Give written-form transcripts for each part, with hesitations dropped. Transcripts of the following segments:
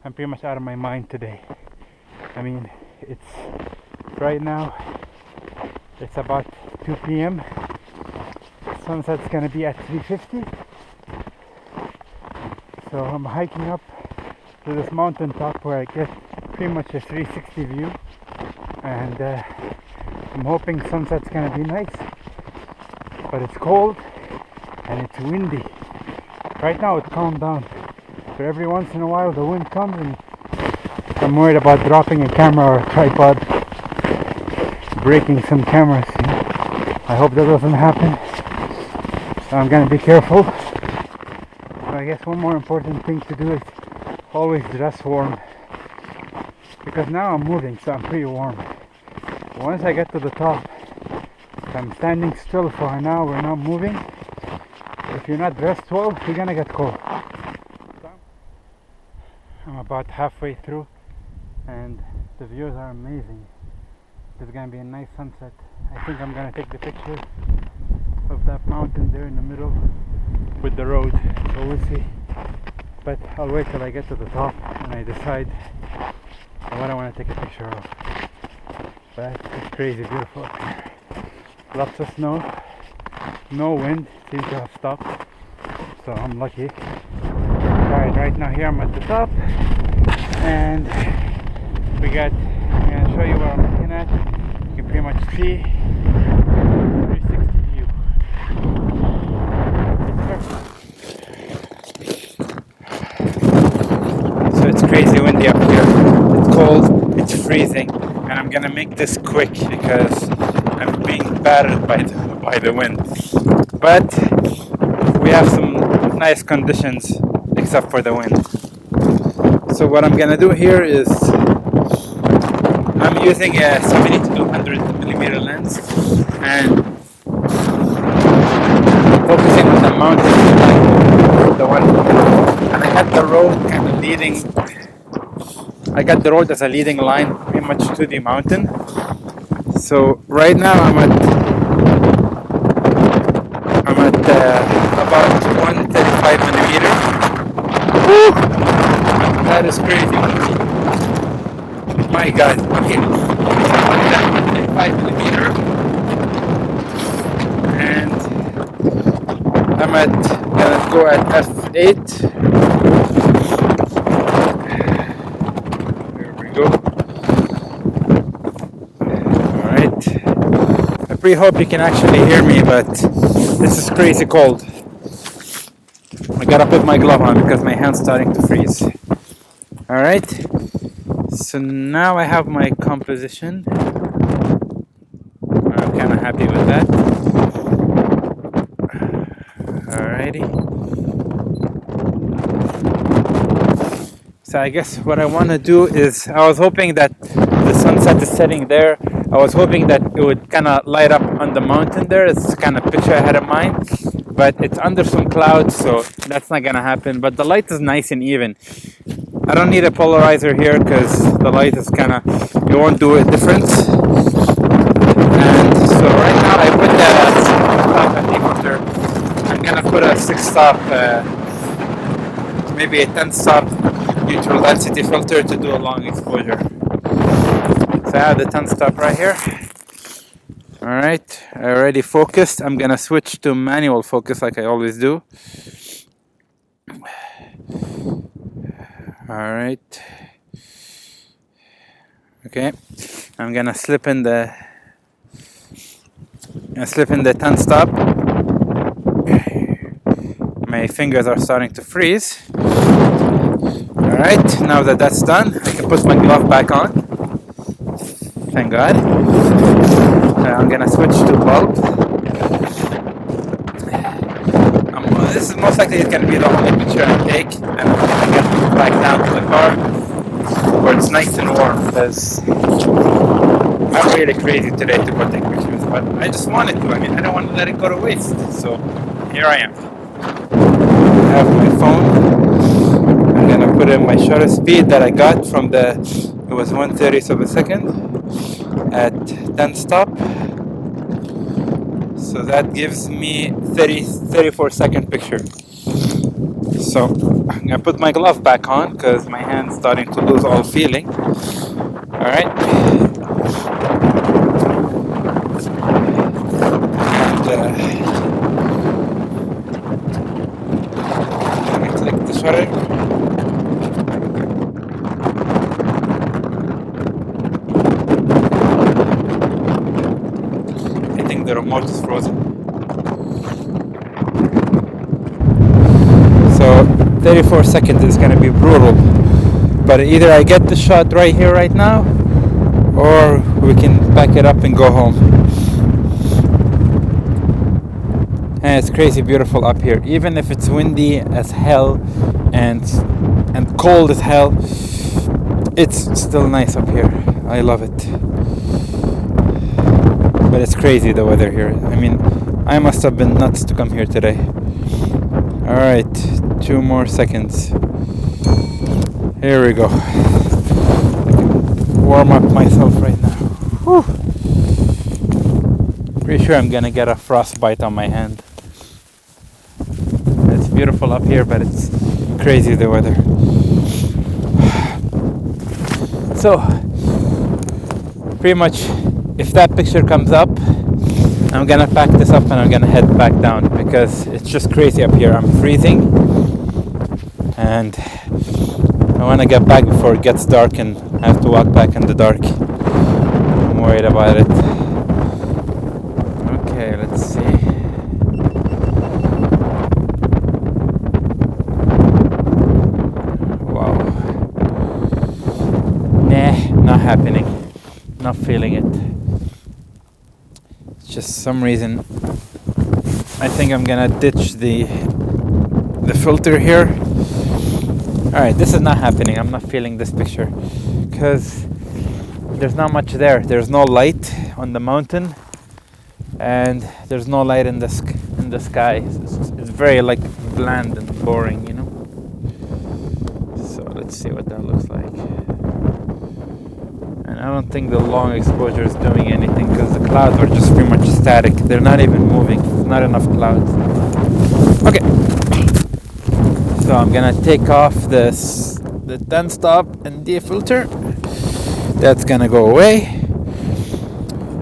I'm pretty much out of my mind today. I mean, it's right now, it's about 2 p.m. Sunset's gonna be at 3:50. So I'm hiking up to this mountain top where I get pretty much a 360 view, and I'm hoping sunset's gonna be nice, but it's cold and it's windy. Right now it calmed down, but every once in a while the wind comes and I'm worried about dropping a camera or a tripod, breaking some cameras. I hope that doesn't happen, so I'm gonna be careful. I guess one more important thing to do is always dress warm, because now I'm moving, so I'm pretty warm. But once I get to the top, if I'm standing still for an hour not moving, if you're not dressed well, you're gonna get cold. I'm about halfway through and the views are amazing. There's gonna be a nice sunset. I think I'm gonna take the picture of that mountain there in the middle with the road, so we'll see. But I'll wait till I get to the top and I decide what I want to take a picture of. But it's crazy beautiful up here. Lots of snow, no wind, seems to have stopped, so I'm lucky. Alright, right now here I'm at the top, and I'm gonna show you what I'm looking at. You can pretty much see 360 view. So it's crazy windy up here. It's cold, it's freezing, and I'm gonna make this quick because I'm being battered by the wind. But we have some nice conditions except for the wind. So what I'm gonna do here is I'm using a 70 to 200 millimeter lens and focusing on the mountain, like the one, and I got the road kind of leading. I got the road as a leading line pretty much to the mountain. So right now I'm at about 135 millimeter. Woo! That is crazy. My God. Okay. 135 millimeter. And gonna go at f8. There we go. Alright. I pretty hope you can actually hear me, but this is crazy cold. I gotta put my glove on because my hand's starting to freeze. Alright. So now I have my composition. I'm kind of happy with that. Alrighty. So I guess what I want to do is, I was hoping that the sunset is setting there. I was hoping that it would kind of light up on the mountain there. It's kind of picture I had in mind. But it's under some clouds, so that's not going to happen. But the light is nice and even. I don't need a polarizer here because the light is kind of, it won't do a difference. And so right now I put the 6-stop filter. I'm gonna put a 6-stop, maybe a 10-stop neutral density filter to do a long exposure. So I have the 10-stop right here. Alright, I already focused. I'm gonna switch to manual focus like I always do. Alright. Okay. I'm gonna slip in the 10-stop. My fingers are starting to freeze. Alright, now that that's done, I can put my glove back on. Thank God. I'm gonna switch to bulb. This is most likely it's gonna be the only picture I take, and I'm gonna get back down to the car where it's nice and warm, because I'm really crazy today to go take pictures, but I just wanted to. I mean, I don't want to let it go to waste. So here I am. I have my phone. I'm gonna put in my shutter speed that I got from it was 1/30th of a second at 10-stop. So that gives me 34-second picture. So I put my glove back on because my hand's starting to lose all feeling. Alright. And I click the shutter. I think the remote is frozen. So 34 seconds is going to be brutal. But either I get the shot right here, right now, or we can back it up and go home. And it's crazy beautiful up here. Even if it's windy as hell and cold as hell, it's still nice up here. I love it. But it's crazy the weather here. I mean, I must have been nuts to come here today. Alright, 2 more seconds. Here we go. I can warm up myself right now. Whew. Pretty sure I'm gonna get a frostbite on my hand. It's beautiful up here, but it's crazy the weather. So, pretty much, if that picture comes up, I'm gonna pack this up and I'm gonna head back down because it's just crazy up here. I'm freezing and I want to get back before it gets dark and I have to walk back in the dark. I'm worried about it. Okay, let's see. Wow. Nah, not happening. Not feeling it. It's just some reason I think I'm gonna ditch the filter here. Alright, this is not happening. I'm not feeling this picture because there's not much there. There's no light on the mountain and there's no light in the sky. It's very like bland and boring, you know. So let's see what that looks like. And I don't think the long exposure is doing anything because the clouds are just pretty much static. They're not even moving. There's not enough clouds. Okay. So I'm gonna take off the 10 stop and defilter. That's gonna go away.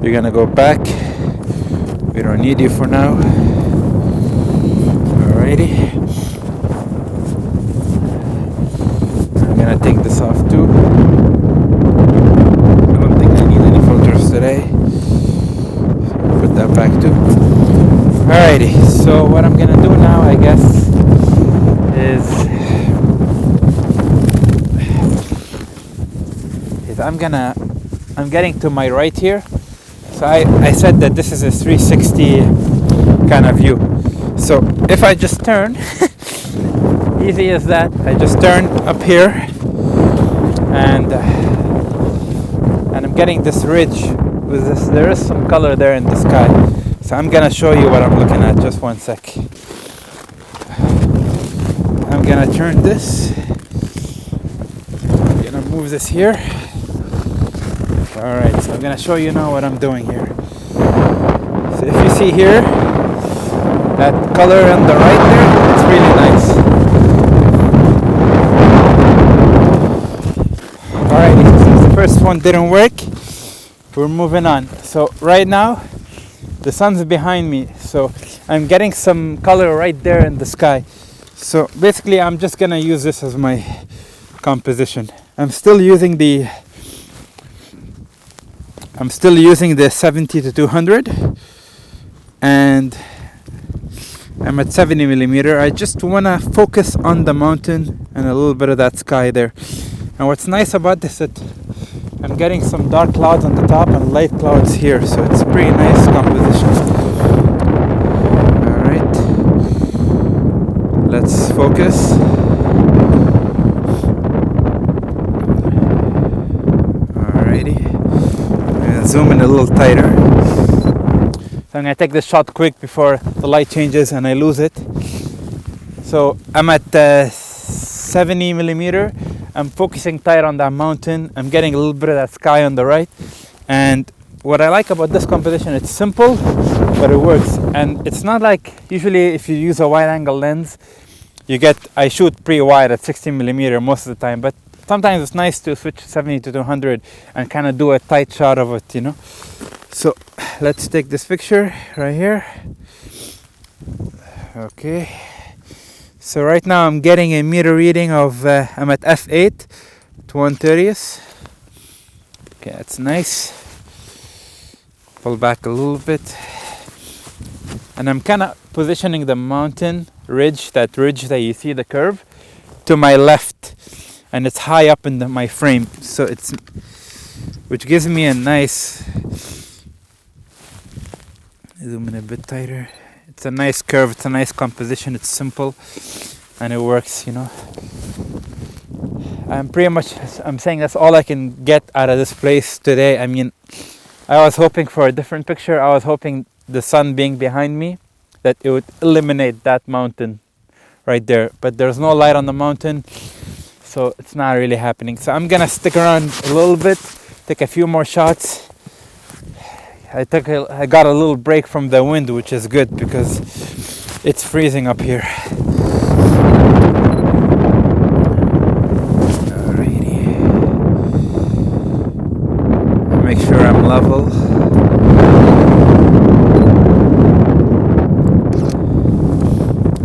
You're gonna go back. We don't need you for now. Alrighty. I'm gonna take this off too. I don't think I need any filters today. So put that back too. Alrighty. So what I'm gonna do now, I guess, is I'm getting to my right here. So I said that this is a 360 kind of view. So if I just turn, easy as that, I just turn up here and I'm getting this ridge with this. There is some color there in the sky. So I'm gonna show you what I'm looking at. Just one sec. I'm gonna turn this. I'm gonna move this here. Alright, so I'm gonna show you now what I'm doing here. So if you see here, that color on the right there, it's really nice. Alright, since the first one didn't work, we're moving on. So right now, the sun's behind me, so I'm getting some color right there in the sky. So basically I'm just gonna use this as my composition. I'm still using the 70 to 200 and I'm at 70 millimeter. I just wanna focus on the mountain and a little bit of that sky there. And what's nice about this is that I'm getting some dark clouds on the top and light clouds here, so it's a pretty nice composition. Alright, let's focus. Alrighty, I'm gonna zoom in a little tighter. So I'm gonna take this shot quick before the light changes and I lose it. So I'm at 70 millimeter. I'm focusing tight on that mountain. I'm getting a little bit of that sky on the right. And what I like about this composition, it's simple, but it works. And it's not like usually if you use a wide angle lens, I shoot pretty wide at 60mm most of the time, but sometimes it's nice to switch 70 to 200 and kind of do a tight shot of it, you know. So let's take this picture right here. Okay, so right now I'm getting a meter reading of I'm at f8 to 1/30. Okay, that's nice. Pull back a little bit, and I'm kind of positioning the mountain ridge, that you see the curve, to my left, and it's high up in my frame, so which gives me a nice, zoom in a bit tighter. It's a nice curve, it's a nice composition, it's simple, and it works, you know. I'm saying that's all I can get out of this place today. I mean, I was hoping for a different picture. I was hoping the sun being behind me, that it would eliminate that mountain right there. But there's no light on the mountain, so it's not really happening. So I'm gonna stick around a little bit, take a few more shots. I got a little break from the wind, which is good because it's freezing up here. Make sure I'm level.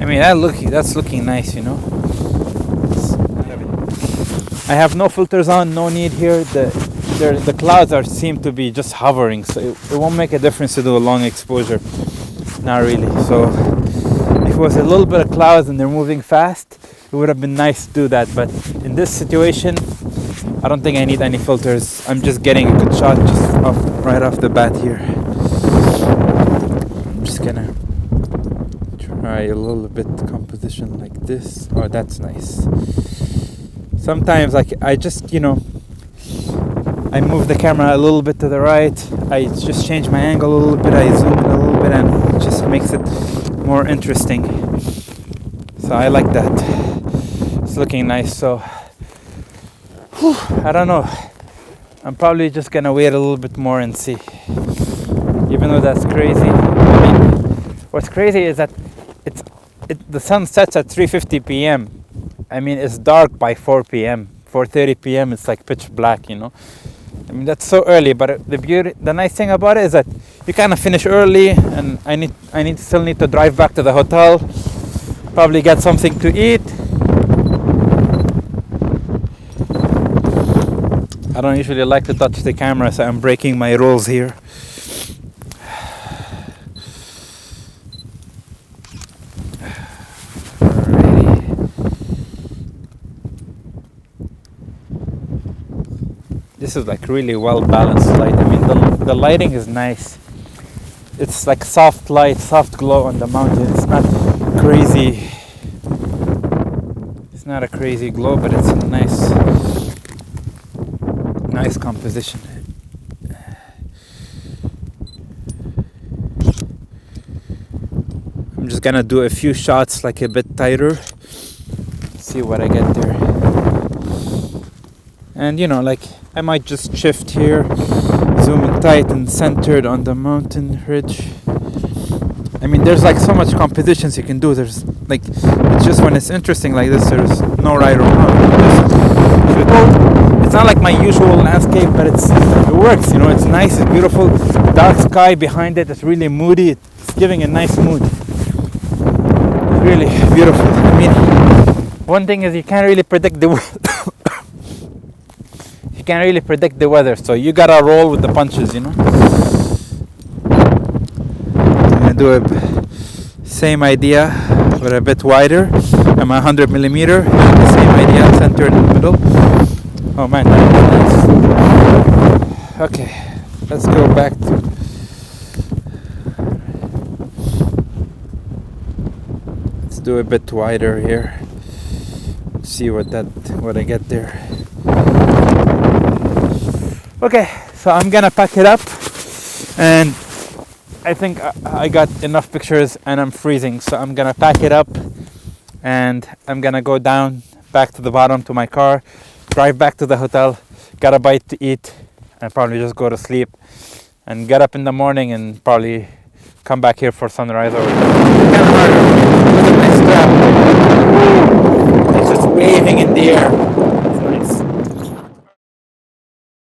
I mean, that's looking nice, you know. I have no filters on, no need here. The clouds seem to be just hovering, so it won't make a difference to do a long exposure. Not really. So if it was a little bit of clouds and they're moving fast, it would have been nice to do that. But in this situation, I don't think I need any filters. I'm just getting a good shot right off the bat here. I'm just gonna try a little bit composition like this. Oh, that's nice. Sometimes I just, you know, I move the camera a little bit to the right. I just change my angle a little bit. I zoom in a little bit, and it just makes it more interesting. So I like that. It's looking nice. So I don't know. I'm probably just gonna wait a little bit more and see. Even though that's crazy. I mean, what's crazy is that the sun sets at 3:50 p.m. I mean, it's dark by 4 p.m. 4:30 p.m. It's like pitch black, you know. I mean, that's so early. But the nice thing about it is that you kind of finish early, and I still need to drive back to the hotel, probably get something to eat. I don't usually like to touch the camera, so I'm breaking my rules here. Alrighty. This is like really well balanced light. I mean, the lighting is nice. It's like soft light, soft glow on the mountain. It's not crazy. It's not a crazy glow, but it's a nice composition. I'm just gonna do a few shots like a bit tighter, see what I get there. And you know, like I might just shift here, zoom in tight and centered on the mountain ridge. I mean, there's like so much compositions you can do. There's like, it's just when it's interesting like this, there's no right or wrong. It's not like my usual landscape, but it works, you know. It's nice, it's beautiful. Dark sky behind it, it's really moody. It's giving a nice mood. It's really beautiful. I mean, one thing is you can't really predict the you can't really predict the weather, so you gotta roll with the punches, you know. I'm gonna do a same idea, but a bit wider. I'm 100mm. The same idea, centered in the middle. Oh man, nice. Okay, let's go back to. Let's do a bit wider here. See what I get there. Okay, so I'm gonna pack it up, and I think I got enough pictures, and I'm freezing, so I'm gonna pack it up, and I'm gonna go down back to the bottom to my car. Drive back to the hotel, got a bite to eat, and probably just go to sleep, and get up in the morning and probably come back here for sunrise or kind of harder. Look at my strap. It's just waving in the air.